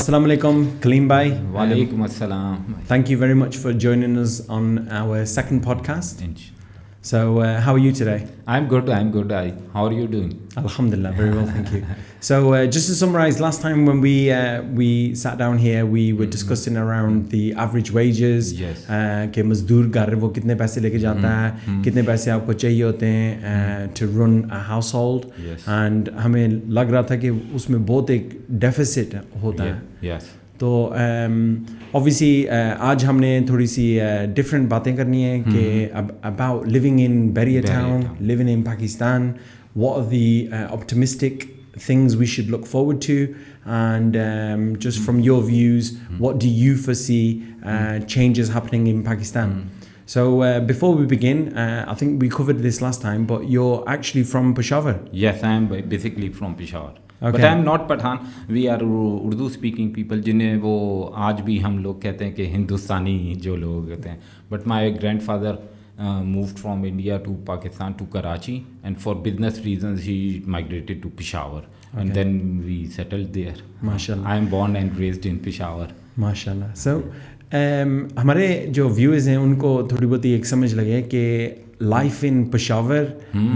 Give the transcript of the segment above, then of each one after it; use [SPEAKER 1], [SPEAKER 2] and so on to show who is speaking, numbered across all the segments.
[SPEAKER 1] Assalamu alaikum, Kaleem bhai.
[SPEAKER 2] Walaikum assalam.
[SPEAKER 1] Thank you very much for joining us on our second podcast. So, how are you today?
[SPEAKER 2] I'm good. How are you doing?
[SPEAKER 1] Alhamdulillah, very well, thank you. So, just to summarize, last time when we sat down here, we were discussing around the average wages.
[SPEAKER 2] Yes.
[SPEAKER 1] کہ مزدور گھر وہ کتنے پیسے لے کے جاتا ہے, کتنے پیسے آپ کو چاہیے ہوتے ہیں to run a household.
[SPEAKER 2] Yes.
[SPEAKER 1] And ہمیں لگ رہا تھا کہ اس میں بہت ایک ڈیفیسٹ ہوتا ہے.
[SPEAKER 2] Yes.
[SPEAKER 1] تو obviously آج ہم نے تھوڑی سی ڈفرینٹ باتیں کرنی ہیں کہ about living in Beria town, living in Pakistan, what are the optimistic things we should look forward to, and just from your views, what do you foresee changes happening in Pakistan? So before we begin, I think we covered this last time, but you're actually from Peshawar.
[SPEAKER 2] Yes, I am basically from Peshawar.
[SPEAKER 1] Okay.
[SPEAKER 2] But I am not Pathan. We are Urdu speaking people جنہیں وہ آج بھی ہم لوگ کہتے ہیں کہ ہندوستانی جو لوگ کہتے ہیں. But my grandfather moved from India to Pakistan to Karachi, and for business reasons he migrated to Peshawar. Okay. And then we settled there.
[SPEAKER 1] MashaAllah.
[SPEAKER 2] I am born and raised in Peshawar.
[SPEAKER 1] MashaAllah. So ہمارے جو viewers ہیں ان کو تھوڑی بہت ایک سمجھ لگے کہ لائف ان پشاور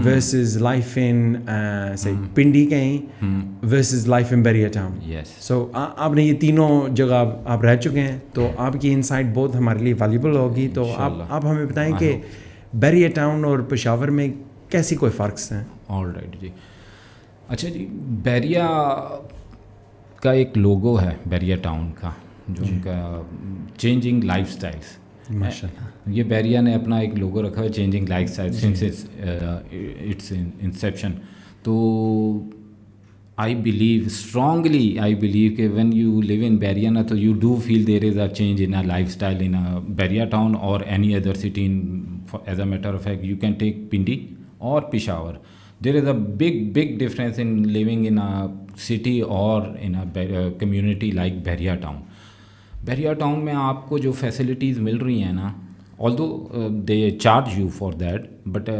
[SPEAKER 1] ورسز لائف ان پنڈی کہیں ورسز لائف ان بیریا ٹاؤن. سو آپ نے یہ تینوں جگہ آپ رہ چکے ہیں, تو آپ کی انسائٹ بہت ہمارے لیے ویلیبل ہوگی. تو آپ ہمیں بتائیں کہ بیریا ٹاؤن اور پشاور میں کیسی کوئی فرقس ہیں.
[SPEAKER 2] آل رائٹ جی. اچھا جی, بیریا کا ایک لوگو ہے بیریا ٹاؤن کا, جو ان کا چینجنگ لائف اسٹائلس. یہ بیریا نے اپنا ایک لوگو رکھا ہے, changing lifestyle since its inception. تو I believe strongly, I believe کہ when you live in Bahria نا, تو you do feel there is a change in lifestyle in Bahria town اور any other city. As a matter of fact you can take Pindi اور Peshawar. There is a big difference in living in a city or in a community like بیریا town. بیریا town میں آپ کو جو facilities مل رہی ہیں نا, although they charge you for that, but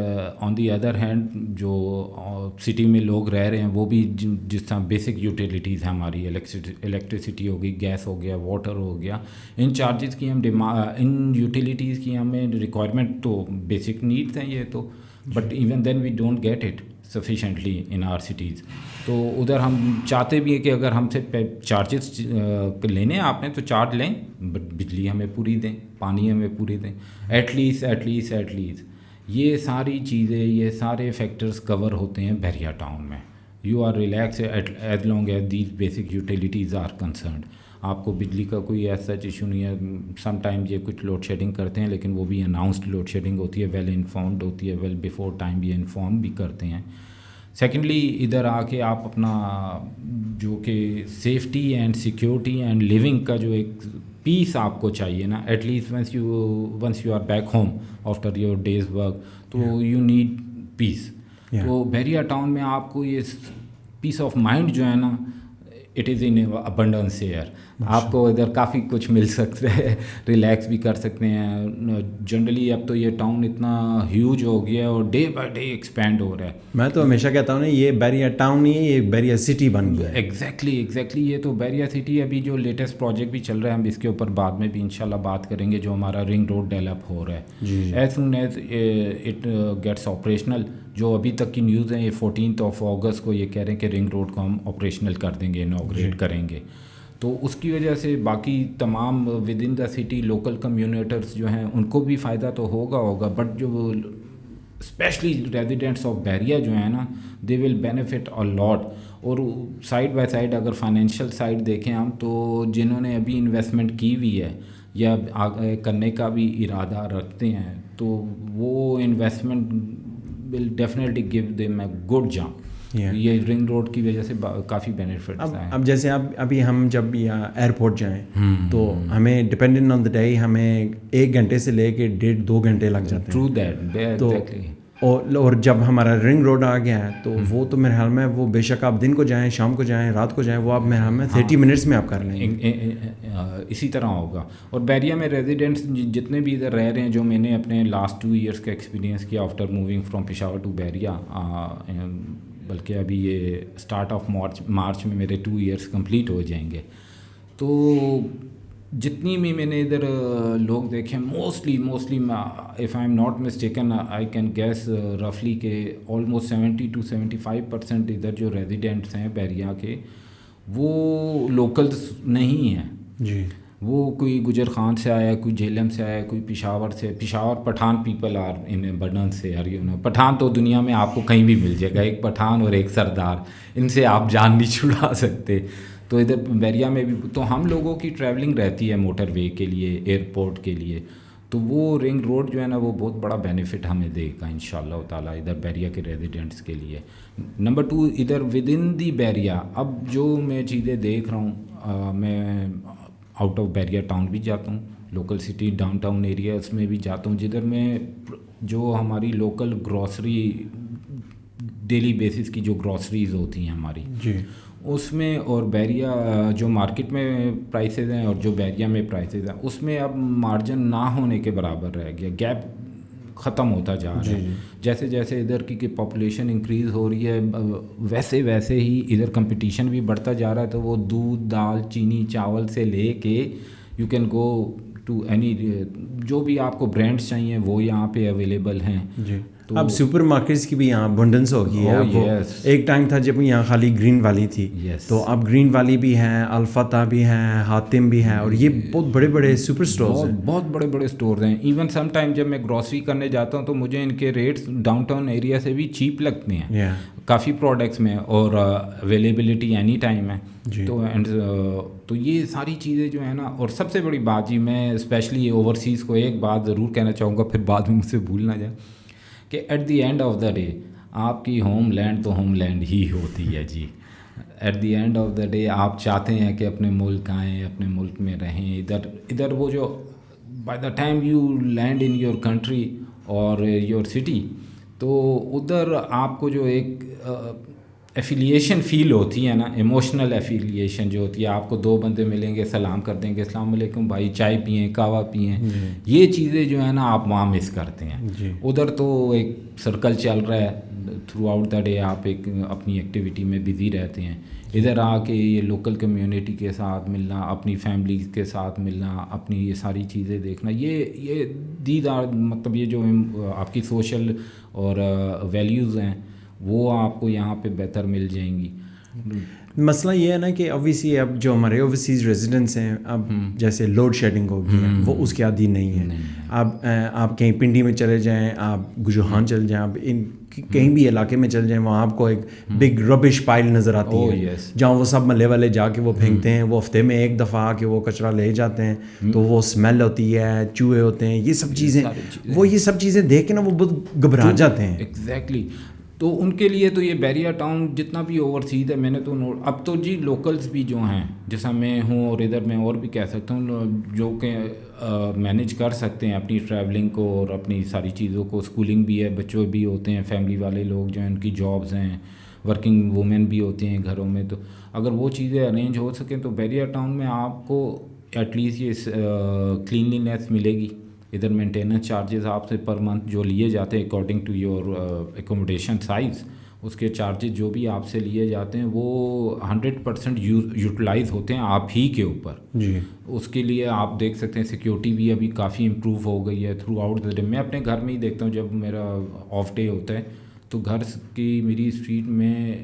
[SPEAKER 2] on the other hand جو سٹی میں لوگ رہ رہے ہیں وہ بھی جس طرح بیسک یوٹیلیٹیز ہیں ہماری, الیکٹریسٹی ہو گئی, گیس ہو گیا, واٹر ہو گیا, ان چارجز کی ہم ان یوٹیلیٹیز کی ہمیں ریکوائرمنٹ تو بیسک نیڈس ہیں یہ تو, but even then we don't get it sufficiently in our cities. تو ادھر ہم چاہتے بھی ہیں کہ اگر ہم سے چارجز لینے ہیں آپ نے تو چارج لیں, بٹ بجلی ہمیں پوری دیں, پانی ہمیں پوری دیں, ایٹ لیسٹ. یہ ساری چیزیں, یہ سارے فیکٹرز کور ہوتے ہیں بیریا ٹاؤن میں. You are relax as long as these basic utilities are concerned. آپ کو بجلی کا کوئی ایسا ایشو نہیں ہے. سم ٹائم یہ کچھ لوڈ شیڈنگ کرتے ہیں, لیکن وہ بھی اناؤنسڈ لوڈ شیڈنگ ہوتی ہے, ویل انفارمڈ ہوتی ہے, ویل بیفور ٹائم بھی انفارم بھی کرتے ہیں. سیکنڈلی ادھر آ کے آپ اپنا جو کہ safety and security and living کا جو ایک پیس آپ کو چاہیے نا, at least once you are back home after your day's work, تو یو نیڈ پیس. تو بیریا ٹاؤن میں آپ کو یہ پیس آف مائنڈ جو ہے نا, it is in abundance air. آپ کو ادھر کافی کچھ مل سکتا ہے, ریلیکس بھی کر سکتے ہیں. جنرلی اب تو یہ ٹاؤن اتنا ہیوج ہو گیا ہے اور ڈے بائی ڈے ایکسپینڈ ہو رہا ہے.
[SPEAKER 1] میں تو ہمیشہ کہتا ہوں نا, یہ بیریا ٹاؤن نہیں ہے, یہ بیریا سٹی بن گیا ہے.
[SPEAKER 2] ایگزیکٹلی یہ تو بیریا سٹی. ابھی جو لیٹسٹ پروجیکٹ بھی چل رہا ہے, ہم اس کے اوپر بعد میں بھی انشاءاللہ بات کریں گے, جو ہمارا رنگ روڈ ڈیولپ ہو رہا ہے. As soon as it gets operational, جو ابھی تک کی نیوز ہیں, یہ 14 اگست کو یہ کہہ رہے ہیں کہ رنگ روڈ کو ہم آپریشنل کر دیں گے, انوگریٹ کریں گے. تو اس کی وجہ سے باقی تمام with in the city local communities جو ہیں ان کو بھی فائدہ تو ہوگا, بٹ جو اسپیشلی ریزیڈنٹس آف بیریا جو ہیں نا, دے ول بینیفٹ اے لاٹ. اور سائڈ بائی سائڈ اگر فائنینشیل سائڈ دیکھیں ہم, تو جنہوں نے ابھی انویسٹمنٹ کی ہوئی ہے یا کرنے کا بھی ارادہ رکھتے ہیں, تو وہ investment will definitely give them a good jump. یہ رنگ روڈ کی وجہ سے کافی بینیفٹس ہیں.
[SPEAKER 1] اب جیسے ابھی ہم جب ایئرپورٹ جائیں تو ہمیں ڈپینڈنٹ آن دا ڈے ہمیں 1 گھنٹے سے لے کے 1.5-2 گھنٹے لگ جاتے ہیں.
[SPEAKER 2] True that.
[SPEAKER 1] اور جب ہمارا رنگ روڈ آ گیا ہے تو وہ تو میرے خیال میں وہ بے شک آپ دن کو جائیں, شام کو جائیں, رات کو جائیں, وہ آپ میرے خیال میں 30 منٹس میں آپ کر لیں گے.
[SPEAKER 2] اسی طرح ہوگا. اور بیریا میں ریزیڈنٹس جتنے بھی ادھر رہ رہے ہیں, جو میں نے اپنے لاسٹ 2 ایئرس کا ایکسپیرینس کیا after moving from Peshawar to Bahria, بلکہ ابھی یہ اسٹارٹ آف مارچ میں میرے 2 ایئرس کمپلیٹ ہو جائیں گے. تو جتنی بھی میں نے ادھر لوگ دیکھے mostly if I am not mistaken I can guess رفلی کہ آلموسٹ 70 to 75% ادھر جو ریزیڈنٹس ہیں بیریا کے وہ لوکلز نہیں ہیں
[SPEAKER 1] جی.
[SPEAKER 2] وہ کوئی گجر خان سے آیا, کوئی جہلم سے آیا, کوئی Peshawar Pathan people are in abundance سے. پٹھان تو دنیا میں آپ کو کہیں بھی مل جائے گا, ایک پٹھان اور ایک سردار, ان سے آپ جان نہیں چھڑا سکتے. تو ادھر بیریا میں بھی تو ہم لوگوں کی ٹریولنگ رہتی ہے موٹر وے کے لیے, ایئرپورٹ کے لیے, تو وہ رنگ روڈ جو ہے نا وہ بہت بڑا بینیفٹ ہمیں دے گا انشاءاللہ تعالیٰ ادھر بیریا کے ریزیڈنٹس کے لیے. نمبر 2 ادھر ود ان دی بیریا اب جو میں چیزیں دیکھ رہا ہوں, میں آؤٹ آف بیریا ٹاؤن بھی جاتا ہوں, local city down town areas میں بھی جاتا ہوں, جدھر میں جو ہماری لوکل گروسری ڈیلی بیسس کی جو گروسریز ہوتی ہیں ہماری
[SPEAKER 1] جی
[SPEAKER 2] اس میں, اور بیریا جو مارکیٹ میں پرائسز ہیں اور جو بیریا میں پرائسز ہیں اس میں اب مارجن نہ ہونے کے برابر رہ گیا, گیپ ختم ہوتا جا رہا ہے. جیسے جیسے ادھر کی پاپولیشن انکریز ہو رہی ہے ویسے ویسے ہی ادھر کمپٹیشن بھی بڑھتا جا رہا ہے. تو وہ دودھ, دال, چینی, چاول سے لے کے you can go to any, جو بھی آپ کو برانڈس چاہیے وہ یہاں پہ اویلیبل ہیں.
[SPEAKER 1] جی اب سپر مارکیٹس کی بھی یہاں ابنڈنس ہو گئی ہے. ایک ٹائم تھا جب یہاں خالی گرین والی تھی, تو اب گرین والی بھی ہیں, الفتح بھی ہیں, حاتم بھی ہیں, اور یہ بہت بڑے بڑے سپر اسٹورز ہیں,
[SPEAKER 2] بہت بڑے بڑے اسٹورز ہیں. ایون سم ٹائم جب میں گروسری کرنے جاتا ہوں تو مجھے ان کے ریٹس ڈاؤن ٹاؤن ایریا سے بھی چیپ لگتے ہیں کافی پروڈکٹس میں, اور اویلیبلٹی اینی ٹائم ہے. تو یہ ساری چیزیں جو ہیں نا, اور سب سے بڑی بات جی میں اسپیشلی اوورسیز کو ایک بات ضرور کہنا چاہوں گا, پھر بعد میں مجھ سے بھول نہ جائے, کہ at the end of the day آپ کی ہوم لینڈ تو ہوم لینڈ ہی ہوتی ہے جی. At the end of the day آپ چاہتے ہیں کہ اپنے ملک آئیں, اپنے ملک میں رہیں. ادھر وہ جو by the time you land in your country اور یور سٹی, تو ادھر آپ کو جو ایک ایفیلیشن فیل ہوتی ہے نا, ایموشنل ایفیلیشن جو ہوتی ہے, آپ کو 2 بندے ملیں گے, سلام کر دیں گے, السلام علیکم بھائی, چائے پئیں, کہوہ پئیں, یہ چیزیں جو ہے نا آپ وہاں مس کرتے ہیں. ادھر تو ایک سرکل چل رہا ہے, تھرو آؤٹ دا ڈے آپ ایک اپنی ایکٹیویٹی میں بزی رہتے ہیں. ادھر آ کے یہ لوکل کمیونٹی کے ساتھ ملنا, اپنی فیملی کے ساتھ ملنا, اپنی یہ ساری چیزیں دیکھنا, یہ دیدار مطلب یہ جو آپ کی سوشل اور ویلیوز ہیں وہ آپ کو یہاں پہ بہتر مل جائیں گی.
[SPEAKER 1] مسئلہ یہ ہے نا کہ اوبویسلی اب جو ہمارے اوورسیز ریزیڈنٹس ہیں, اب جیسے لوڈ شیڈنگ ہو گئی ہے, وہ اس کے عادی نہیں ہے. اب آپ کہیں پنڈی میں چلے جائیں, آپ گجوہان چل جائیں, آپ کہیں بھی علاقے میں چل جائیں, وہاں آپ کو ایک بگ ربش پائل نظر آتی ہے, جہاں وہ سب محلے والے جا کے وہ پھینکتے ہیں. وہ ہفتے میں ایک دفعہ آ کے وہ کچرا لے جاتے ہیں, تو وہ اسمیل ہوتی ہے, چوہے ہوتے ہیں, یہ سب چیزیں, وہ یہ سب چیزیں دیکھ کے نا وہ بہت گھبرا جاتے ہیں.
[SPEAKER 2] ایگزیکٹلی. تو ان کے لیے تو یہ بیریا ٹاؤن جتنا بھی اوورسیز ہے, میں نے تو اب تو جی لوکلز بھی جو ہیں, جیسا میں ہوں اور ادھر میں اور بھی کہہ سکتا ہوں, جو کہ مینیج کر سکتے ہیں اپنی ٹریولنگ کو اور اپنی ساری چیزوں کو. اسکولنگ بھی ہے, بچوں بھی ہوتے ہیں, فیملی والے لوگ جو ہیں ان کی جابز ہیں, ورکنگ وومن بھی ہوتے ہیں گھروں میں. تو اگر وہ چیزیں ارینج ہو سکیں تو بیریا ٹاؤن میں آپ کو ایٹ لیسٹ یہ کلینلینس ملے گی. ادھر مینٹیننس چارجز آپ سے پر منتھ جو لیے جاتے ہیں اکارڈنگ ٹو یور ایکوموڈیشن سائز, اس کے چارجز جو بھی آپ سے لیے جاتے ہیں وہ 100% یوٹیلائز ہوتے ہیں آپ ہی کے اوپر.
[SPEAKER 1] جی
[SPEAKER 2] اس کے لیے آپ دیکھ سکتے ہیں سیکیورٹی بھی ابھی کافی امپروو ہو گئی ہے تھرو آؤٹ دا ڈے. میں اپنے گھر میں ہی دیکھتا ہوں, جب میرا آف ڈے ہوتا ہے تو گھر کی میری اسٹریٹ میں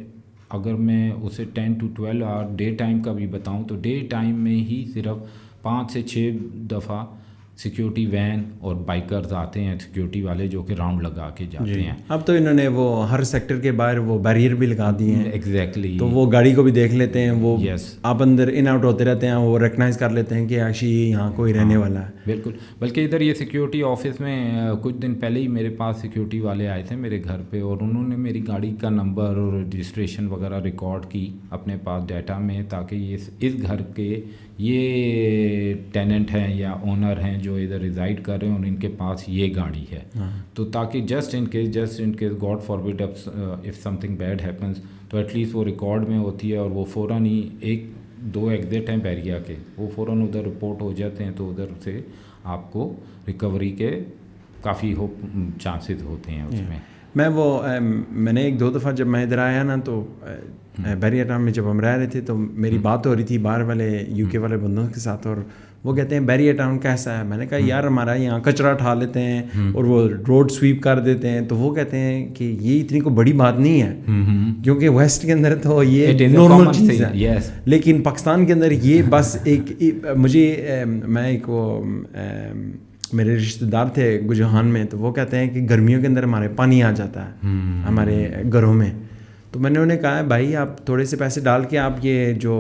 [SPEAKER 2] اگر میں اسے 10 to 12 آور ڈے ٹائم کا بھی بتاؤں تو ڈے ٹائم میں ہی صرف 5 سے 6 دفعہ سیکیورٹی وین اور بائکرز آتے ہیں, سیکیورٹی والے جو کہ راؤنڈ لگا کے جاتے ہیں.
[SPEAKER 1] اب تو انہوں نے وہ ہر سیکٹر کے باہر وہ بیریئر بھی لگا دیے ہیں.
[SPEAKER 2] ایگزیکٹلی.
[SPEAKER 1] تو وہ گاڑی کو بھی دیکھ لیتے ہیں, وہ آپ اندر ان آؤٹ ہوتے رہتے ہیں, وہ ریکگنائز کر لیتے ہیں کہ ایکچولی یہاں کوئی رہنے والا ہے.
[SPEAKER 2] بالکل. بلکہ ادھر یہ سیکیورٹی آفس میں کچھ دن پہلے ہی میرے پاس سیکیورٹی والے آئے تھے میرے گھر پہ, اور انہوں نے میری گاڑی کا نمبر اور رجسٹریشن وغیرہ ریکارڈ کی اپنے پاس ڈیٹا میں, تاکہ یہ اس گھر کے یہ ٹیننٹ ہیں یا اونر ہیں جو ادھر ریزائڈ کر رہے ہیں اور ان کے پاس یہ گاڑی ہے. تو تاکہ just in case God forbid if something bad happens, تو ایٹ لیسٹ وہ ریکارڈ میں ہوتی ہے, اور وہ فوراً ہی 1-2 ایگزٹ ہیں بیریا کے, وہ فوراً ادھر رپورٹ ہو جاتے ہیں. تو ادھر سے آپ کو ریکوری کے کافی چانسز ہوتے ہیں اس میں.
[SPEAKER 1] میں نے ایک دو دفعہ جب میں ادھر آیا نا تو بیریا ٹاؤن میں جب ہم رہ رہے تھے تو میری بات ہو رہی تھی باہر والے یو کے والے بندوں کے ساتھ, اور وہ کہتے ہیں بیریا ٹاؤن کیسا ہے. میں نے کہا یار ہمارا یہاں کچرا اٹھا لیتے ہیں اور وہ روڈ سویپ کر دیتے ہیں. تو وہ کہتے ہیں کہ یہ اتنی کوئی بڑی بات نہیں ہے کیونکہ ویسٹ کے اندر تو یہ نارمل چیز ہے, لیکن پاکستان کے اندر یہ بس ایک مجھے میں ایک وہ میرے رشتہ دار تھے گجہان میں, تو وہ کہتے ہیں کہ گرمیوں کے اندر ہمارے پانی آ جاتا ہے ہمارے گھروں میں. تو میں نے انہیں کہا ہے بھائی آپ تھوڑے سے پیسے ڈال کے آپ یہ جو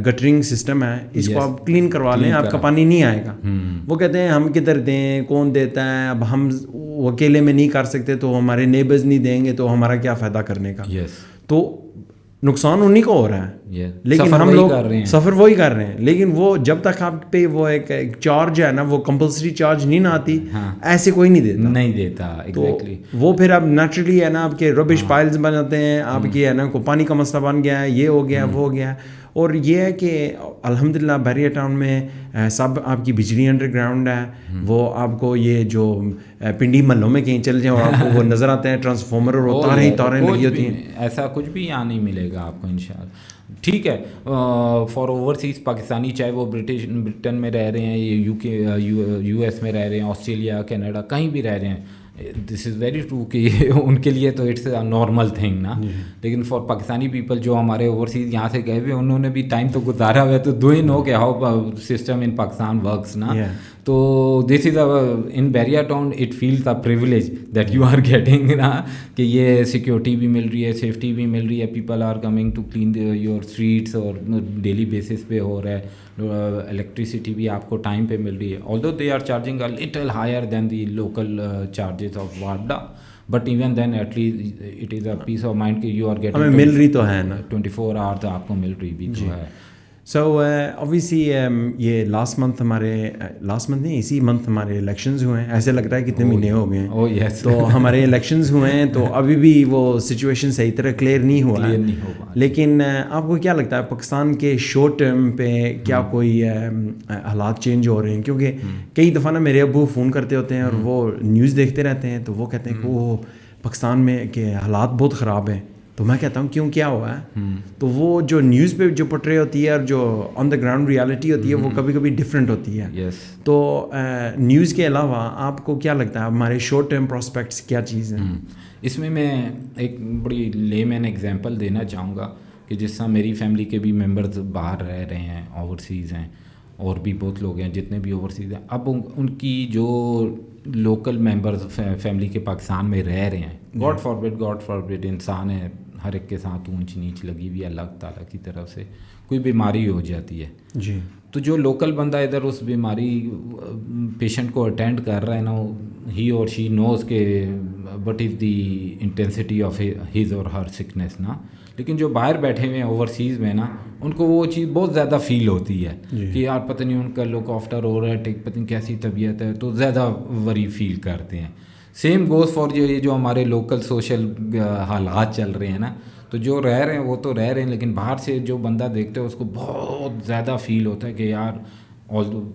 [SPEAKER 1] گٹرنگ سسٹم ہے اس کو آپ کلین کروا لیں, آپ کا پانی نہیں آئے گا. وہ کہتے ہیں ہم کدھر دیں, کون دیتا ہے, اب ہم وہ اکیلے میں نہیں کر سکتے تو ہمارے نیبرز نہیں دیں گے تو ہمارا کیا فائدہ کرنے کا. تو نقصان انہیں کو ہو رہا ہے, لیکن ہم لوگ سفر وہی کر رہے ہیں. لیکن وہ جب تک آپ پہ وہ ایک چارج ہے نا, وہ کمپلسری چارج نہیں نہ آتی, ایسے کوئی نہیں دیتا. تو وہ پھر اب نیچرلی ہے نا آپ کے ربش پائلز بن جاتے ہیں, آپ کی ہے نا کو پانی کا مسئلہ بن گیا ہے, یہ ہو گیا وہ ہو گیا. اور یہ ہے کہ الحمدللہ بیریا ٹاؤن میں سب آپ کی بجلی انڈر گراؤنڈ ہے. وہ آپ کو یہ جو پنڈی محلوں میں کہیں چل جائیں اور آپ کو وہ نظر آتے ہیں ٹرانسفارمر اور تاریں لگی ہوتی ہیں.
[SPEAKER 2] ایسا کچھ بھی یہاں نہیں ملے گا آپ کو انشاءاللہ. ٹھیک ہے, فار اوورسیز پاکستانی چاہے وہ برٹن میں رہ رہے ہیں, یو کے یو ایس میں رہ رہے ہیں, آسٹریلیا کینیڈا کہیں بھی رہ رہے ہیں, دس از ویری ٹرو کہ ان کے لیے تو اٹس اے نارمل تھنگ نا. لیکن فار پاکستانی پیپل جو ہمارے اوورسیز یہاں سے گئے ہوئے انہوں نے بھی ٹائم تو گزارا ہوا ہے, تو دو ہی نو کہ how system in Pakistan works نا. تو this is in Bahria town it feels a privilege that you are getting نا, کہ یہ سیکورٹی بھی مل رہی ہے, سیفٹی بھی مل رہی ہے, people are coming to clean your streets اور ڈیلی بیسس پہ ہو رہا ہے, الیکٹریسٹی بھی آپ کو ٹائم پہ مل رہی ہے. Although they are charging a little higher than the local charges of وارڈا, but even then at least it is a peace of mind کہ یو آر گیٹنگ
[SPEAKER 1] مل رہی تو ہے نا
[SPEAKER 2] 24 آورس آپ کو مل رہی بھی تو ہے.
[SPEAKER 1] سو اوبیسلی یہ لاسٹ منتھ نہیں اسی منتھ ہمارے الیکشنز ہوئے ہیں. ایسے لگ رہا ہے کتنے مہینے ہو گئے ہیں. تو ہمارے الیکشنز ہوئے ہیں تو ابھی بھی وہ سچویشن صحیح طرح کلیئر نہیں ہوا ہے. لیکن آپ کو کیا لگتا ہے پاکستان کے شارٹ ٹرم پہ کیا کوئی حالات چینج ہو رہے ہیں؟ کیونکہ کئی دفعہ نا میرے ابو فون کرتے ہوتے ہیں اور وہ نیوز دیکھتے رہتے ہیں, تو وہ کہتے ہیں کہ وہ پاکستان میں کہ حالات بہت خراب ہیں. تو میں کہتا ہوں کیوں کیا ہوا ہے؟ تو وہ جو نیوز پہ جو پورٹری ہوتی ہے اور جو آن دا گراؤنڈ ریالٹی ہوتی ہے وہ کبھی کبھی ڈفرینٹ ہوتی ہے. تو نیوز کے علاوہ آپ کو کیا لگتا ہے ہمارے شارٹ ٹرم پراسپیکٹس کیا چیز ہیں؟
[SPEAKER 2] اس میں ایک بڑی لے مین ایگزامپل دینا چاہوں گا کہ جس طرح میری فیملی کے بھی ممبرز باہر رہ رہے ہیں, اوورسیز ہیں, اور بھی بہت لوگ ہیں جتنے بھی اوورسیز ہیں. اب ان کی جو لوکل ممبرز فیملی کے پاکستان میں رہ رہے ہیں, گاڈ فاربڈ انسان ہے, ہر ایک کے ساتھ اونچ نیچ لگی ہوئی ہے اللہ تعالیٰ کی طرف سے, کوئی بیماری ہو جاتی ہے
[SPEAKER 1] جی,
[SPEAKER 2] تو جو لوکل بندہ ادھر اس بیماری پیشنٹ کو اٹینڈ کر رہا ہے نا, ہی اور شی نوز کہ what is the intensity of his or Hare sickness نا. لیکن جو باہر بیٹھے ہوئے ہیں اوورسیز میں نا, ان کو وہ چیز بہت زیادہ فیل ہوتی ہے کہ یار پتہ نہیں ان کا لک آفٹر ہو رہا ہے, پتہ نہیں کیسی طبیعت ہے, تو زیادہ وری فیل کرتے ہیں. سیم گوز فار جو ہمارے لوکل سوشل حالات چل رہے ہیں نا, تو جو رہ رہے ہیں وہ تو رہ رہے ہیں, لیکن باہر سے جو بندہ دیکھتے ہے اس کو بہت زیادہ فیل ہوتا ہے کہ یار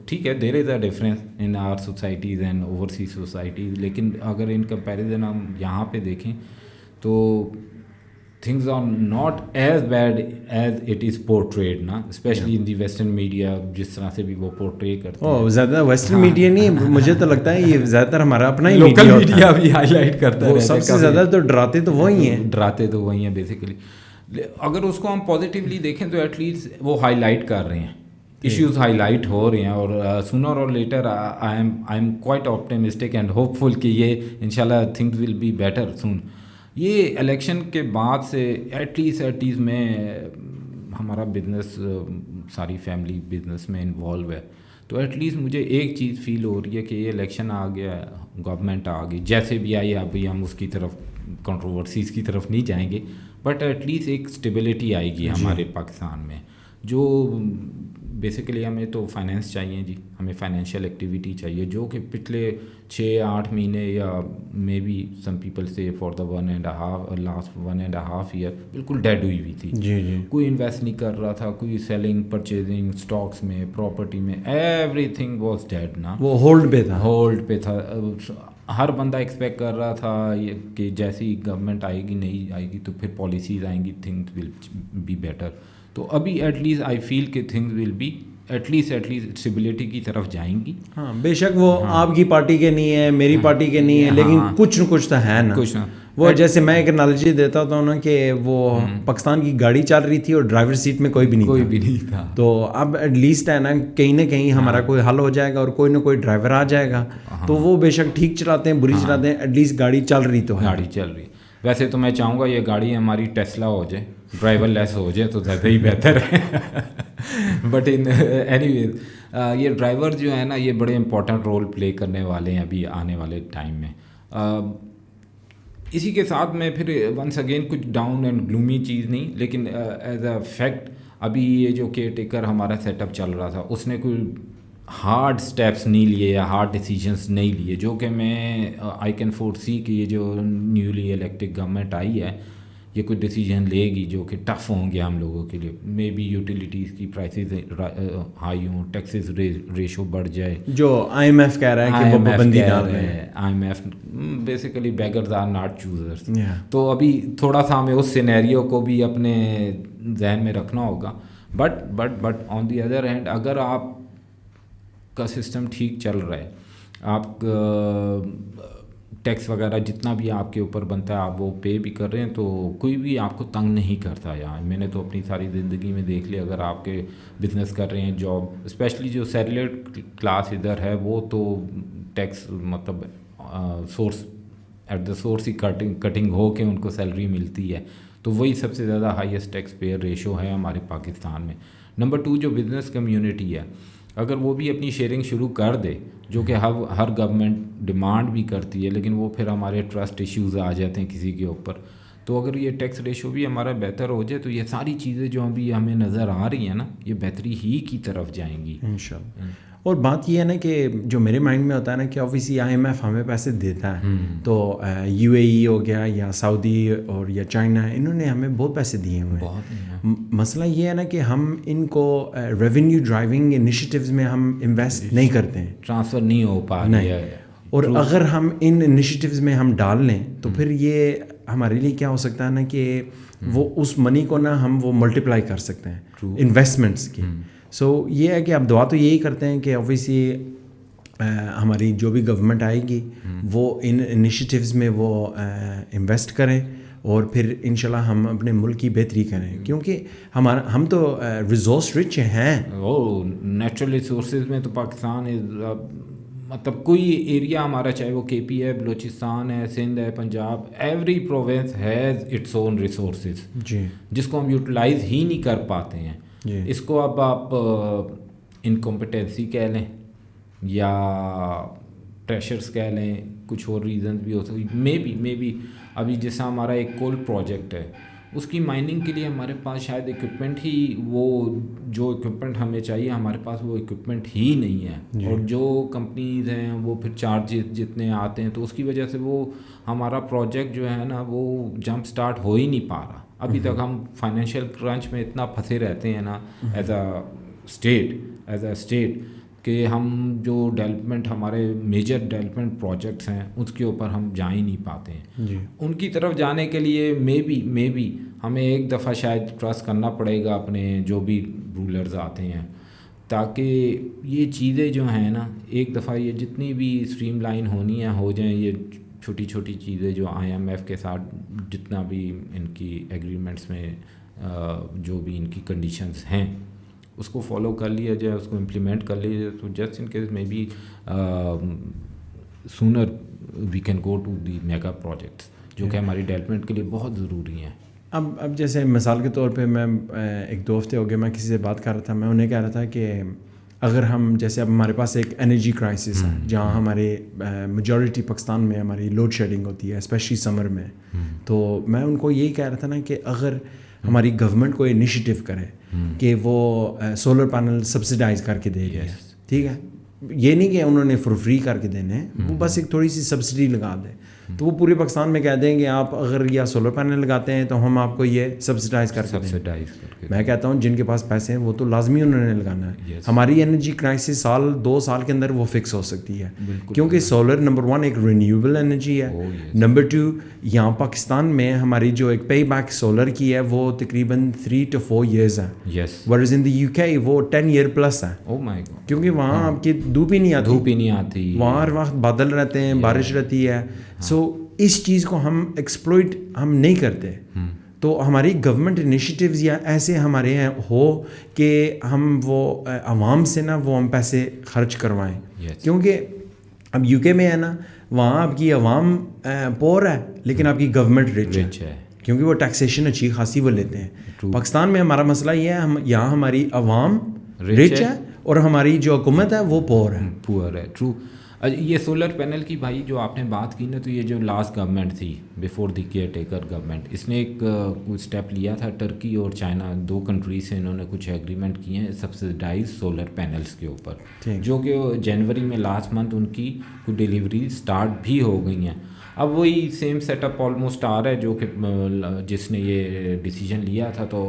[SPEAKER 2] ٹھیک ہے there is a difference in our societies and overseas societies, لیکن اگر ان کمپیریزن ہم یہاں پہ دیکھیں تو things are not as bad as it is portrayed نا, especially in the western media جس طرح سے بھی وہ portray کرتے ہیں.
[SPEAKER 1] زیادہ ویسٹرن میڈیا نہیں, مجھے تو لگتا ہے یہ زیادہ تر ہمارا اپنا ہی
[SPEAKER 2] لوکل میڈیا بھی ہائی لائٹ کرتا ہے.
[SPEAKER 1] سب سے زیادہ تو ڈراتے تو وہی ہیں,
[SPEAKER 2] بیسیکلی. اگر اس کو ہم پازیٹیولی دیکھیں تو ایٹ لیسٹ وہ ہائی لائٹ کر رہے ہیں, ایشوز ہائی لائٹ ہو رہے ہیں, اور سونر اور later I am quite optimistic and hopeful کہ یہ انشاءاللہ things will be better soon. یہ الیکشن کے بعد سے ایٹ لیسٹ میں ہمارا بزنس, ساری فیملی بزنس میں انوالو ہے, تو ایٹ لیسٹ مجھے ایک چیز فیل ہو رہی ہے کہ یہ الیکشن آ گیا, گورنمنٹ آ گئی, جیسے بھی آئی ابھی ہم اس کی طرف کنٹروورسیز کی طرف نہیں جائیں گے, بٹ ایٹ لیسٹ ایک اسٹیبلٹی آئے گی ہمارے پاکستان میں. جو بیسیکلی ہمیں تو فائنینس چاہیے جی, ہمیں فائنینشیل ایکٹیویٹی چاہیے جو کہ پچھلے 6-8 مہینے یا مے بی سم پیپل سے فار دا لاسٹ 1.5 ایئر بالکل ڈیڈ ہوئی ہوئی تھی.
[SPEAKER 1] جی,
[SPEAKER 2] کوئی انویسٹ نہیں کر رہا تھا, کوئی سیلنگ پرچیزنگ اسٹاکس میں, پراپرٹی میں, ایوری تھنگ واز ڈیڈ نا,
[SPEAKER 1] وہ ہولڈ پہ تھا.
[SPEAKER 2] ہر بندہ ایکسپیکٹ کر رہا تھا کہ جیسی گورنمنٹ آئے گی نہیں آئے گی تو پھر پالیسیز آئیں گی, تھنگس ول بی بیٹر. تو ابھی ایٹ لیسٹ آئی فیل کہ things will be at least stability کی طرف جائیں گی.
[SPEAKER 1] ہاں بے شک وہ آپ کی پارٹی کے نہیں ہے, میری پارٹی کے نہیں ہے, لیکن کچھ نہ کچھ تو ہے نا.
[SPEAKER 2] کچھ
[SPEAKER 1] وہ جیسے میں ایک انالوجی دیتا ہوں نا کہ وہ پاکستان کی گاڑی چل رہی تھی اور ڈرائیور سیٹ میں کوئی بھی نہیں تھا. تو اب ایٹ لیسٹ ہے نا کہیں نہ کہیں ہمارا کوئی حل ہو جائے گا اور کوئی نہ کوئی ڈرائیور آ جائے گا. تو وہ بے شک ٹھیک چلاتے ہیں بری چلاتے ہیں, ایٹ لیسٹ گاڑی چل رہی تو ہے.
[SPEAKER 2] گاڑی چل رہی. ویسے تو میں چاہوں گا یہ گاڑی ہماری ٹیسلا ہو جائے, ڈرائیور لیس ہو جائے تو زیادہ ہی بہتر ہے. بٹ اینی ویز یہ ڈرائیور جو ہے نا یہ بڑے امپورٹنٹ رول پلے کرنے والے ہیں ابھی آنے والے ٹائم میں. اسی کے ساتھ میں پھر ونس اگین کچھ ڈاؤن اینڈ گلومی چیز نہیں, لیکن ایز اے فیکٹ ابھی یہ جو کیئر ٹیکر ہمارا سیٹ اپ چل رہا تھا اس نے کوئی ہارڈ اسٹیپس نہیں لیے یا ہارڈ ڈیسیجنس نہیں لیے, جو کہ میں آئی کین فور سی کہ یہ جو نیولی الیکٹڈ گورنمنٹ آئی ہے یہ کچھ ڈیسیجن لے گی جو کہ ٹف ہوں گے ہم لوگوں کے لیے. مے بی یوٹیلیٹیز کی پرائسز ہائی ہوں, ٹیکسز ریشو بڑھ جائے,
[SPEAKER 1] جو آئی ایم ایف کہہ رہا ہے کہ وہ پابندی ڈال رہے ہیں.
[SPEAKER 2] I M F basically beggars are not choosers. تو ابھی تھوڑا سا ہمیں اس سینیریو کو بھی اپنے ذہن میں رکھنا ہوگا. But on the other hand اگر آپ کا سسٹم ٹھیک چل رہا ہے, آپ ٹیکس وغیرہ جتنا بھی آپ کے اوپر بنتا ہے آپ وہ پے بھی کر رہے ہیں, تو کوئی بھی آپ کو تنگ نہیں کرتا. یہاں میں نے تو اپنی ساری زندگی میں دیکھ لیا, اگر آپ کے بزنس کر رہے ہیں, جاب, اسپیشلی جو سیلریڈ کلاس ادھر ہے وہ تو ٹیکس مطلب سورس ایٹ دا سورس ہی کٹنگ ہو کے ان کو سیلری ملتی ہے, تو وہی سب سے زیادہ ہائیسٹ ٹیکس پیئر ریشو ہے ہمارے پاکستان میں. نمبر 2 جو بزنس کمیونٹی ہے, اگر وہ بھی اپنی شیئرنگ شروع کر دے, جو کہ ہر گورنمنٹ ڈیمانڈ بھی کرتی ہے, لیکن وہ پھر ہمارے ٹرسٹ ایشوز آ جاتے ہیں کسی کے اوپر. تو اگر یہ ٹیکس ریشو بھی ہمارا بہتر ہو جائے تو یہ ساری چیزیں جو ابھی ہمیں نظر آ رہی ہیں نا یہ بہتری ہی کی طرف جائیں گی
[SPEAKER 1] انشاءاللہ. اور بات یہ ہے نا کہ جو میرے مائنڈ میں ہوتا ہے نا کہ آبویسلی آئی ایم ایف ہمیں پیسے دیتا ہے, تو یو اے ای ہو گیا یا سعودی اور یا چائنا, انہوں نے ہمیں بہت پیسے دیے ہوئے ہیں. مسئلہ یہ ہے نا کہ ہم ان کو ریونیو ڈرائیونگ انیشیٹیوز میں ہم انویسٹ نہیں کرتے ہیں,
[SPEAKER 2] ٹرانسفر نہیں ہو پا رہا ہے.
[SPEAKER 1] اور اگر ہم ان انیشیٹیوز میں ہم ڈال لیں تو پھر یہ ہمارے لیے کیا ہو سکتا ہے نا کہ وہ اس منی کو نا ہم وہ ملٹیپلائی کر سکتے ہیں انویسٹمنٹس کی. سو یہ ہے کہ اب دعا تو یہی کرتے ہیں کہ اوبویسلی ہماری جو بھی گورنمنٹ آئے گی وہ ان انیشیٹیوز میں وہ انویسٹ کریں اور پھر انشاءاللہ ہم اپنے ملک کی بہتری کریں, کیونکہ ہم تو ریسورس رچ ہیں.
[SPEAKER 2] وہ نیچرل ریسورسز میں تو پاکستان مطلب کوئی ایریا ہمارا, چاہے وہ کے پی ہے, بلوچستان ہے, سندھ ہے, Punjab, every province has its own resources
[SPEAKER 1] جی,
[SPEAKER 2] جس کو ہم یوٹیلائز ہی نہیں کر پاتے ہیں. اس کو اب آپ انکمپیٹنسی کہہ لیں یا پریشرز کہہ لیں, کچھ اور ریزنز بھی ہو سکتی. مے بی ابھی جیسا ہمارا ایک کول پروجیکٹ ہے, اس کی مائننگ کے لیے ہمارے پاس شاید اکوپمنٹ ہی, وہ جو اکوپمنٹ ہمیں چاہیے ہمارے پاس وہ اکوپمنٹ ہی نہیں ہے. اور جو کمپنیز ہیں وہ پھر چارجز جتنے آتے ہیں, تو اس کی وجہ سے وہ ہمارا پروجیکٹ جو ہے نا وہ جمپ سٹارٹ ہو ہی نہیں پا رہا. ابھی تک ہم فائنینشیل کرنچ میں اتنا پھنسے رہتے ہیں نا ایز اے اسٹیٹ کہ ہم جو ڈیولپمنٹ ہمارے میجر ڈیولپمنٹ پروجیکٹس ہیں اس کے اوپر ہم جا ہی نہیں پاتے ہیں. ان کی طرف جانے کے لیے مے بی ہمیں ایک دفعہ شاید ٹرسٹ کرنا پڑے گا اپنے جو بھی رولرز آتے ہیں, تاکہ یہ چیزیں جو ہیں نا ایک دفعہ یہ جتنی بھی اسٹریم لائن ہونی ہیں ہو جائیں. یہ چھوٹی چھوٹی چیزیں جو آئی ایم ایف کے ساتھ جتنا بھی ان کی ایگریمنٹس میں جو بھی ان کی کنڈیشنز ہیں اس کو فالو کر لیا جائے, اس کو امپلیمنٹ کر لیا جائے, تو جسٹ ان کیس میں be sooner we can go to the mega projects جو کہ ہماری ڈیولپمنٹ کے لیے بہت ضروری ہیں.
[SPEAKER 1] اب جیسے مثال کے طور پہ میں 1-2 ہفتے ہو گئے میں کسی سے بات کر رہا تھا, میں انہیں کہہ رہا تھا کہ اگر ہم جیسے اب ہمارے پاس ایک انرجی کرائسس ہے جہاں ہمارے میجورٹی پاکستان میں ہماری لوڈ شیڈنگ ہوتی ہے اسپیشلی سمر میں, تو میں ان کو یہی کہہ رہا تھا نا کہ اگر ہماری گورنمنٹ کو انیشیٹو کرے کہ وہ سولر پینل سبسڈائز کر کے دے گا, ٹھیک ہے, یہ نہیں کہ انہوں نے فور فری کر کے دینے, وہ بس ایک تھوڑی سی سبسڈی لگا دے, تو وہ پورے پاکستان میں کہہ دیں کہ آپ اگر یا سولر پینل لگاتے ہیں تو ہم آپ کو یہ سبسڈائز کر کے دیں. میں کہتا ہوں جن کے پاس پیسے ہیں وہ تو لازمی انہوں نے لگانا ہے. ہماری انرجی کرائسس سال 2 سال کے اندر وہ فکس ہو سکتی ہے, کیونکہ سولر نمبر 1 ایک رینیوبل انرجی ہے, نمبر 2 یہاں پاکستان میں ہماری جو ایک پے بیک سولر کی ہے وہ تقریباً 3 to 4 years ہے, ورز ان دی UK وہ 10 year پلس ہے, کیونکہ وہاں آپ کی دھوپ ہی نہیں آتی, وہاں ہر وقت بادل رہتے ہیں, بارش رہتی ہے. سو اس چیز کو ہم ایکسپلوئٹ ہم نہیں کرتے. تو ہماری گورنمنٹ انیشیٹیوز یا ایسے ہمارے ہیں ہو کہ ہم وہ عوام سے نا وہ ہم پیسے خرچ کروائیں, کیونکہ اب UK میں ہے نا وہاں آپ کی عوام پور ہے لیکن آپ کی گورنمنٹ رچ ہے, کیونکہ وہ ٹیکسیشن اچھی خاصی وہ لیتے ہیں. پاکستان میں ہمارا مسئلہ یہ ہے یہاں ہماری عوام رچ ہے اور ہماری جو حکومت ہے وہ پور ہے.
[SPEAKER 2] ٹرو. یہ سولر پینل کی بھائی جو آپ نے بات کی نا, تو یہ جو لاسٹ گورنمنٹ تھی before the caretaker government, اس نے ایک اسٹیپ لیا تھا. ٹرکی اور چائنا 2 کنٹریز سے انہوں نے کچھ ایگریمنٹ کیے ہیں سبسڈائز سولر پینلز کے اوپر, جو کہ جنوری میں لاسٹ منتھ ان کی کچھ ڈیلیوری اسٹارٹ بھی ہو گئی ہیں. اب وہی سیم سیٹ اپ آلموسٹ آ رہا ہے جو کہ جس نے یہ ڈیسیجن لیا تھا. تو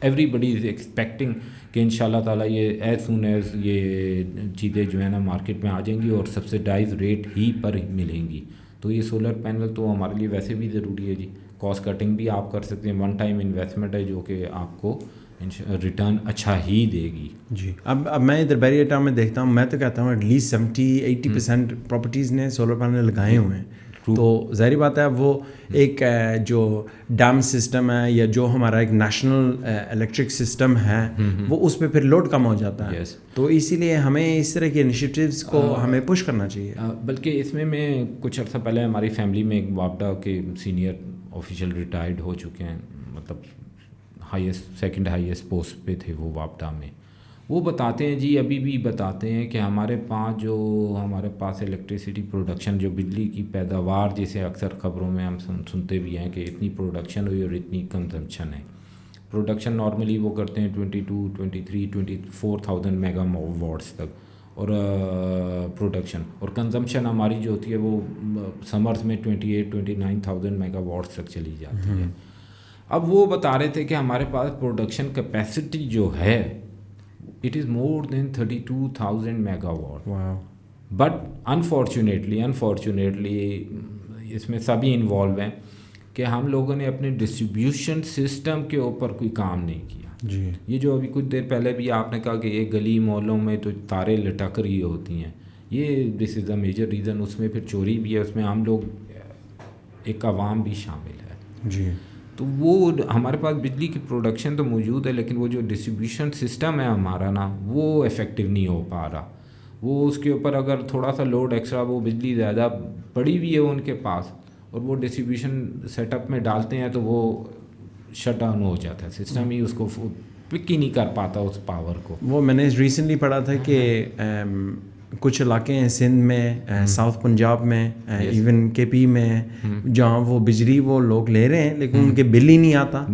[SPEAKER 2] ایوری بڈی از ایکسپیکٹنگ کہ ان شاء اللہ تعالیٰ یہ ایز سون ایز یہ چیزیں جو ہے نا مارکیٹ میں آ جائیں گی اور سبسڈائز ریٹ ہی پر ملیں گی. تو یہ سولر پینل تو ہمارے لیے ویسے بھی ضروری ہے جی. کاسٹ کٹنگ بھی آپ کر سکتے ہیں, 1 ٹائم انویسٹمنٹ ہے جو کہ آپ کو ریٹرن اچھا ہی دے گی.
[SPEAKER 1] جی اب میں ادھر بیریئر ٹاؤن میں دیکھتا ہوں, میں تو کہتا ہوں ایٹ لیسٹ 70-80% پراپرٹیز نے سولر پینل لگائے ہوئے ہیں. تو ظاہری بات ہے وہ ایک جو ڈیم سسٹم ہے یا جو ہمارا ایک نیشنل الیکٹرک سسٹم ہے وہ اس پہ پھر لوڈ کم ہو جاتا ہے. تو اسی لیے ہمیں اس طرح کے انیشیٹیوز کو ہمیں پش کرنا چاہیے.
[SPEAKER 2] بلکہ اس میں کچھ عرصہ پہلے ہماری فیملی میں ایک وابڈا کے سینئر آفیشیل ریٹائرڈ ہو چکے ہیں, مطلب سیکنڈ ہائیسٹ پوسٹ پہ تھے وہ وابڈا میں. وہ بتاتے ہیں جی, ابھی بھی بتاتے ہیں کہ ہمارے پاس الیکٹریسٹی پروڈکشن جو بجلی کی پیداوار جسے اکثر خبروں میں ہم سنتے بھی ہیں کہ اتنی پروڈکشن ہوئی اور اتنی کنزمپشن ہے. پروڈکشن نارملی وہ کرتے ہیں 22, 23, 24,000 میگا واٹس تک, اور پروڈکشن اور کنزمپشن ہماری جو ہوتی ہے وہ سمرز میں 28-29,000 میگا واٹس تک چلی جاتی ہے. اب وہ بتا رہے تھے کہ ہمارے پاس پروڈکشن کیپیسٹی جو ہے it is more than 32,000 megawatt.
[SPEAKER 1] Wow.
[SPEAKER 2] But unfortunately اس میں سبھی انوالو ہیں کہ ہم لوگوں نے اپنے ڈسٹریبیوشن سسٹم کے اوپر کوئی کام نہیں کیا.
[SPEAKER 1] جی
[SPEAKER 2] یہ جو ابھی کچھ دیر پہلے بھی آپ نے کہا کہ یہ گلی محلوں میں تو تارے لٹک رہی ہوتی ہیں, یہ دس از اے میجر ریزن. اس میں پھر چوری بھی ہے, اس میں ہم لوگ ایک عوام بھی شامل ہے.
[SPEAKER 1] جی
[SPEAKER 2] تو وہ ہمارے پاس بجلی کی پروڈکشن تو موجود ہے لیکن وہ جو ڈسٹریبیوشن سسٹم ہے ہمارا نا وہ افیکٹو نہیں ہو پا رہا. وہ اس کے اوپر اگر تھوڑا سا لوڈ ایکسٹرا, وہ بجلی زیادہ پڑی ہوئی ہے ان کے پاس اور وہ ڈسٹریبیوشن سیٹ اپ میں ڈالتے ہیں تو وہ شٹ ڈاؤن ہو جاتا ہے سسٹم, ہی اس کو پک ہی نہیں کر پاتا اس پاور کو.
[SPEAKER 1] وہ میں نے ریسنٹلی پڑھا تھا کہ کچھ علاقے ہیں سندھ میں, ساؤتھ پنجاب میں, ایون کے پی میں, جہاں وہ بجلی وہ لوگ لے رہے ہیں لیکن ان کے بل ہی نہیں آتا,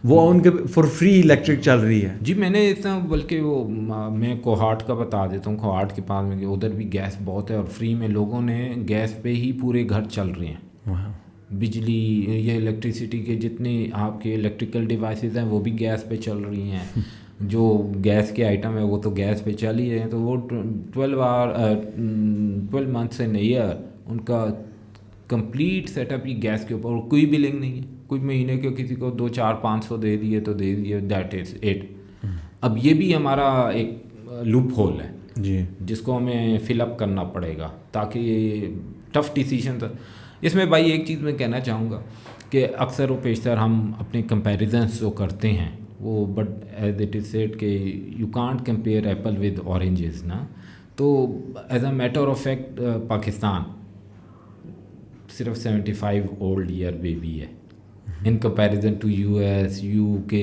[SPEAKER 1] وہ ان کے فور فری الیکٹرک چل رہی ہے.
[SPEAKER 2] جی میں نے اتنا, بلکہ وہ میں کوہاٹ کا بتا دیتا ہوں, کوہاٹ کے پاس میں ادھر بھی گیس بہت ہے اور فری میں لوگوں نے گیس پہ ہی پورے گھر چل رہے ہیں. بجلی یہ الیکٹریسٹی کے جتنے آپ کے الیکٹریکل ڈیوائسز ہیں وہ بھی گیس پہ چل رہی ہیں. جو گیس کے آئٹم ہے وہ تو گیس پہ چل ہی رہے ہیں. تو وہ 12 منتھس ان ایئر ان کا کمپلیٹ سیٹ اپ ہی گیس کے اوپر, اور کوئی بلنگ نہیں ہے. کچھ مہینے کے کسی کو 200-400-500 دے دیے تو دے دیے, دیٹ از اٹ. اب یہ بھی ہمارا ایک لوپ ہول ہے
[SPEAKER 1] جی,
[SPEAKER 2] جس کو ہمیں فل اپ کرنا پڑے گا تاکہ ٹف ڈیسیجن. اس میں بھائی ایک چیز میں کہنا چاہوں گا کہ اکثر و بیشتر ہم اپنے کمپیریزنس جو کرتے ہیں وہ, but as it is said کہ you can't compare apple with oranges نا. تو as a matter of fact Pakistan صرف 75 اولڈ ایئر بیبی ہے in comparison to US, UK,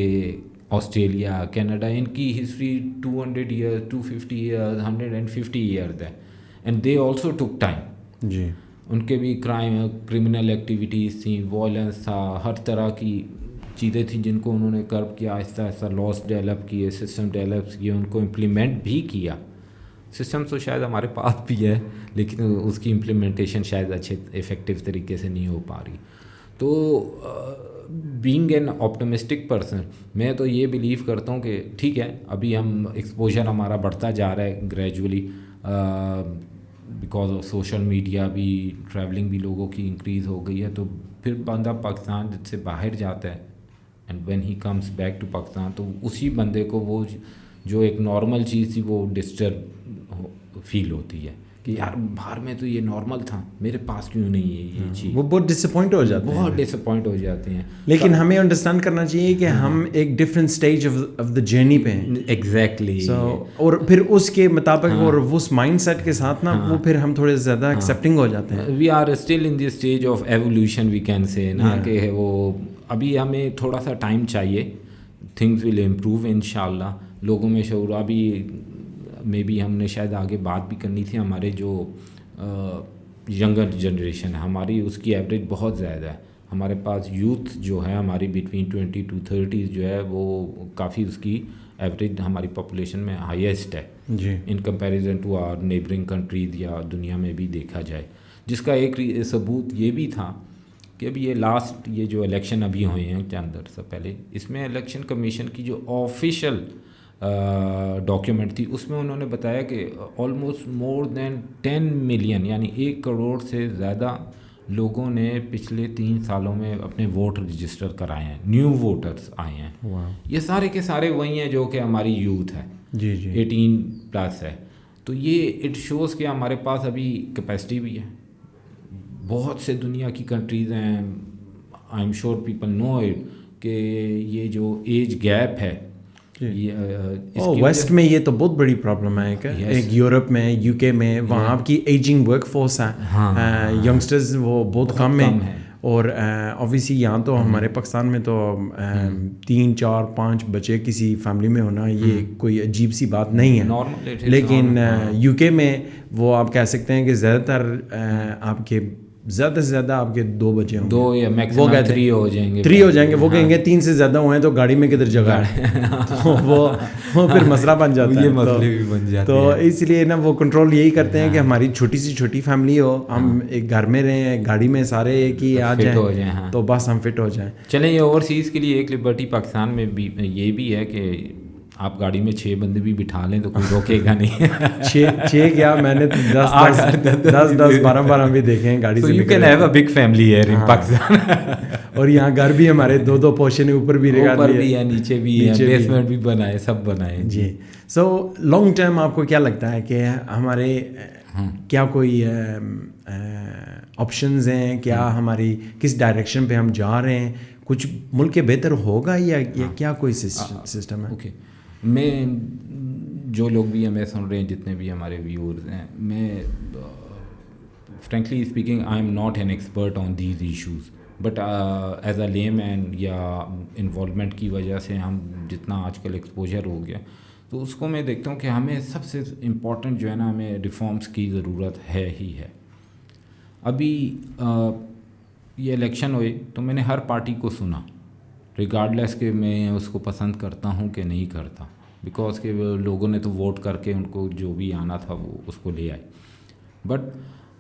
[SPEAKER 2] Australia, Canada. ان کی ہسٹری 200 ایئر, 250 ایئر, 150 ایئرز ہے. And they also took time.
[SPEAKER 1] جی
[SPEAKER 2] ان کے بھی کرمنل ایکٹیویٹیز تھیں, وائلنس تھا, ہر طرح کی چیزیں تھیں جن کو انہوں نے کرب کیا, آہستہ آہستہ لاس ڈیولپ کیے, سسٹم ڈیولپ کیے, ان کو امپلیمنٹ بھی کیا. سسٹم تو شاید ہمارے پاس بھی ہے لیکن اس کی امپلیمنٹیشن شاید اچھے افیکٹو طریقے سے نہیں ہو پا رہی. تو بینگ این آپٹمسٹک پرسن میں تو یہ بلیو کرتا ہوں کہ ٹھیک ہے ابھی ہم ایکسپوجر ہمارا بڑھتا جا رہا ہے gradually because of social media بھی, ٹریولنگ بھی لوگوں کی انکریز ہو گئی ہے. تو پھر بندہ پاکستان سے باہر جاتا ہے and when he comes back to Pakistan تو اسی بندے کو وہ جو ایک نارمل چیز تھی وہ ڈسٹرب فیل ہوتی ہے کہ یار باہر میں تو یہ نارمل تھا, میرے پاس کیوں نہیں ہے یہ چیز.
[SPEAKER 1] وہ بہت ڈس اپوائنٹ ہو جاتے ہیں,
[SPEAKER 2] بہت ڈس اپوائنٹ ہو جاتے ہیں.
[SPEAKER 1] لیکن ہمیں انڈرسٹینڈ کرنا چاہیے کہ ہم ایک different stage of the journey پہ ہیں.
[SPEAKER 2] ایگزیکٹلی.
[SPEAKER 1] اور پھر اس کے مطابق اور اس مائنڈ سیٹ کے ساتھ نا وہ پھر ہم تھوڑے زیادہ ایکسیپٹنگ ہو جاتے ہیں.
[SPEAKER 2] We are still in the stage of evolution we can say نا کہ وہ ابھی ہمیں تھوڑا سا ٹائم چاہیے. تھنگز ول امپروو ان شاء اللہ. لوگوں میں شعور ابھی مے بی ہم نے شاید آگے بات بھی کرنی تھی. ہمارے جو ینگر جنریشن ہے ہماری اس کی ایوریج بہت زیادہ ہے. ہمارے پاس یوتھ جو ہے ہماری بٹوین 20 to 30 جو ہے وہ کافی اس کی ایوریج ہماری پاپولیشن میں ہائیسٹ ہے
[SPEAKER 1] جی
[SPEAKER 2] in comparison to our neighbouring countries یا دنیا میں بھی دیکھا جائے. جس کا ایک ثبوت یہ بھی تھا کہ ابھی یہ لاسٹ یہ جو الیکشن ابھی ہوئے ہیں چند عرصہ پہلے, اس میں الیکشن کمیشن کی جو آفیشیل ڈاکیومنٹ تھی اس میں انہوں نے بتایا کہ آلموسٹ مور دین 10 ملین یعنی 1 کروڑ سے زیادہ لوگوں نے پچھلے 3 سالوں میں اپنے ووٹ رجسٹر کرائے ہیں, نیو ووٹرز آئے ہیں. یہ سارے کے سارے وہی ہیں جو کہ ہماری یوتھ ہے
[SPEAKER 1] جی جی
[SPEAKER 2] 18+ ہے. تو یہ اٹ شوز کہ ہمارے پاس ابھی کیپیسٹی بھی ہے. بہت سے دنیا کی کنٹریز ہیں, I am sure people know it کہ یہ جو ایج گیپ ہے
[SPEAKER 1] ویسٹ میں یہ تو بہت بڑی پرابلم ہے کہ ایک یورپ میں یو کے میں وہاں کی ایجنگ ورک فورس ہے, ینگسٹرز وہ بہت کم ہیں. اور اوبیسلی یہاں تو ہمارے پاکستان میں تو 3 4 5 بچے کسی فیملی میں ہونا یہ کوئی عجیب سی بات نہیں ہے. لیکن یو کے میں وہ آپ کہہ سکتے ہیں کہ زیادہ تر آپ کے زیادہ سے زیادہ آپ کے 2 بچے ہوں گے,
[SPEAKER 2] 2 یا میکسیمم 3 ہو جائیں گے.
[SPEAKER 1] 3 ہو جائیں گے. وہ کہیں گے 3 سے زیادہ ہوئے ہیں تو گاڑی میں کدھر جگہ ہے, تو وہ پھر مسئلہ بن جاتا ہے.
[SPEAKER 2] مسئلے بھی بن جاتے
[SPEAKER 1] تو اس لیے نا وہ کنٹرول یہی کرتے ہیں کہ ہماری چھوٹی سی چھوٹی فیملی ہو, ہم ایک گھر میں رہیں, گاڑی میں سارے ایک ہی آ جائیں تو بس ہم فٹ ہو جائیں.
[SPEAKER 2] چلیں یہ اوورسیز کے لیے ایک لبرٹی پاکستان میں بھی یہ بھی ہے کہ آپ گاڑی میں 6 بندے بھی بٹھا لیں تو کوئی روکے گا نہیں.
[SPEAKER 1] 6 کیا میں نے 10 12 بھی دیکھے ہیں گاڑی سے.
[SPEAKER 2] You can have a big family here in Pakistan.
[SPEAKER 1] اور یہاں گھر بھی ہمارے 2 پورشن اوپر بھی
[SPEAKER 2] ہے نیچے بھی ہے, بیسمنٹ بھی بنائے, سب بنائے.
[SPEAKER 1] جی سو لانگ ٹرم آپ کو کیا لگتا ہے کہ ہمارے کیا کوئی آپشنز ہیں, کیا ہماری کس ڈائریکشن پہ ہم جا رہے ہیں, کچھ ملک کے بہتر ہوگا یا کیا کوئی سسٹم ہے؟
[SPEAKER 2] اوکے میں جو لوگ بھی ہمیں سن رہے ہیں جتنے بھی ہمارے ویورز ہیں, میں frankly speaking I am not an expert on these issues but as a لے مین یا انوالومنٹ کی وجہ سے ہم جتنا آج کل ایکسپوجر ہو گیا تو اس کو میں دیکھتا ہوں کہ ہمیں سب سے امپورٹنٹ جو ہے نا ہمیں ریفارمس کی ضرورت ہے ہی ہے. ابھی یہ الیکشن ہوئے تو میں نے ہر پارٹی کو سنا ریگارڈلیس کہ میں اس کو پسند کرتا ہوں کہ نہیں کرتا, بیکاز کہ لوگوں نے تو ووٹ کر کے ان کو جو بھی آنا تھا وہ اس کو لے آئے. بٹ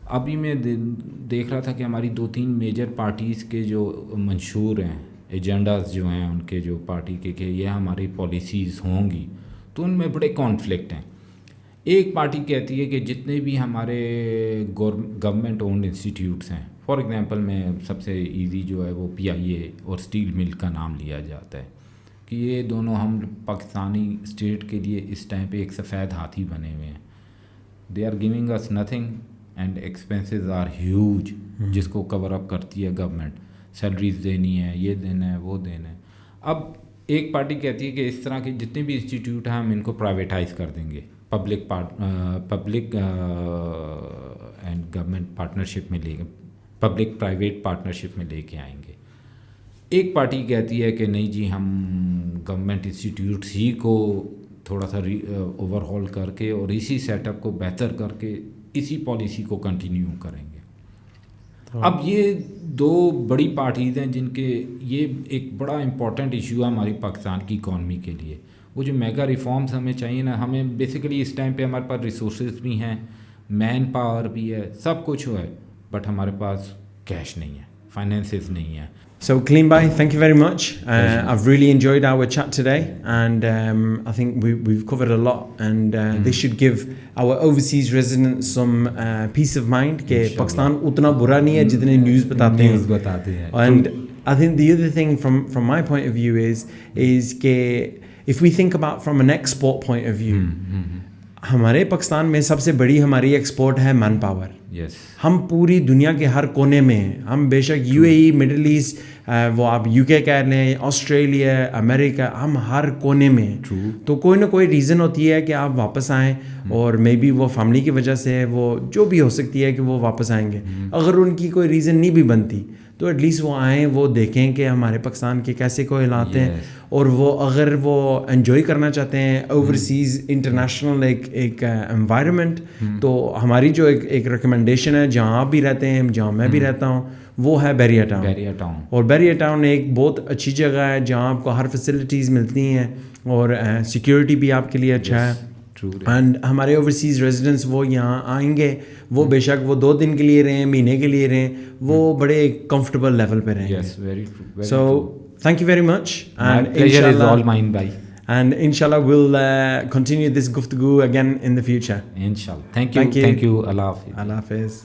[SPEAKER 2] ابھی میں دیکھ رہا تھا کہ ہماری 2-3 میجر پارٹیز کے جو منشور ہیں ایجنڈاز جو ہیں ان کے جو پارٹی کے کہ یہ ہماری پالیسیز ہوں گی تو ان میں بڑے کانفلکٹ ہیں. ایک پارٹی کہتی ہے کہ جتنے بھی ہمارے گورنمنٹ اونڈ انسٹیٹیوٹس ہیں, فار ایگزامپل میں سب سے ایزی جو ہے وہ PIA اور اسٹیل مل کا نام لیا جاتا ہے کہ یہ دونوں ہم پاکستانی اسٹیٹ کے لیے اس ٹائم پہ ایک سفید ہاتھی بنے ہوئے ہیں. They are giving us nothing and expenses are huge جس کو کور اپ کرتی ہے گورنمنٹ. سیلریز دینی ہے, یہ دینا ہے, وہ دینا ہے. اب ایک پارٹی کہتی ہے کہ اس طرح کے جتنے بھی انسٹیٹیوٹ ہیں ہم ان کو پرائیویٹائز کر دیں گے, پبلک اینڈ گورنمنٹ پارٹنرشپ میں لے گئے, پبلک پرائیویٹ پارٹنرشپ میں لے کے آئیں گے. ایک پارٹی کہتی ہے کہ نہیں جی ہم گورنمنٹ انسٹیٹیوٹس ہی کو تھوڑا سا اوور ہال کر کے اور اسی سیٹ اپ کو بہتر کر کے اسی پالیسی کو کنٹینیو کریں گے. اب یہ 2 بڑی پارٹیز ہیں جن کے یہ ایک بڑا امپورٹنٹ ایشو ہے ہماری پاکستان کی اکانومی کے لیے. وہ جو میگا ریفارمز ہمیں چاہیے نا, ہمیں بیسیکلی اس ٹائم پہ ہمارے پاس ریسورسز بھی ہیں, مین پاور بھی ہے, سب کچھ ہے, بٹ ہمارے پاس کیش نہیں ہے, فائنینسز نہیں ہے.
[SPEAKER 1] So Kaleem bhai, thank you very much. I've really enjoyed our chat today, and I think we've covered a lot, and this should give our overseas residents some peace of mind کہ پاکستان اتنا برا نہیں ہے جتنے news بتاتے ہیں. And I think the other thing from my point of view is کہ if we think about from an export point of view, ہمارے پاکستان میں سب سے بڑی ہماری ایکسپورٹ ہے مین پاور. ہم پوری دنیا کے ہر کونے میں ہیں. ہم بے شک U A E, middle east, وہ آپ یو کے کہہ لیں, آسٹریلیا, امریکہ, ہم ہر کونے میں ہیں. تو کوئی نہ کوئی ریزن ہوتی ہے کہ آپ واپس آئیں, اور مے بی وہ فیملی کی وجہ سے, وہ جو بھی ہو سکتی ہے کہ وہ واپس آئیں گے. اگر ان کی کوئی ریزن نہیں بھی بنتی تو ایٹ لیسٹ وہ آئیں, وہ دیکھیں کہ ہمارے پاکستان کے کیسے کوئی حالات ہیں, اور وہ اگر وہ انجوائے کرنا چاہتے ہیں اوورسیز انٹرنیشنل ایک انوائرمنٹ, تو ہماری جو ایک ریکمنڈیشن ہے جہاں آپ بھی رہتے ہیں, جہاں میں بھی رہتا ہوں, وہ ہے بیریا ٹاؤن. اور بیریا ٹاؤن ایک بہت اچھی جگہ ہے جہاں آپ کو ہر فیسلٹیز ملتی ہیں, اور سیکیورٹی بھی آپ کے لیے اچھا ہے. اینڈ ہمارے اوورسیز ریزیڈنٹس وہ یہاں آئیں گے, وہ بے شک وہ 2 دن کے لیے رہیں, مہینے کے لیے رہیں, وہ بڑے کمفرٹیبل لیول پہ رہیں گے. سو thank you very much, and
[SPEAKER 2] pleasure is all mine bhai,
[SPEAKER 1] and inshallah we'll continue this guftagoo again in the future.
[SPEAKER 2] Inshallah. Thank you. Allah Hafiz.
[SPEAKER 1] Allah Hafiz.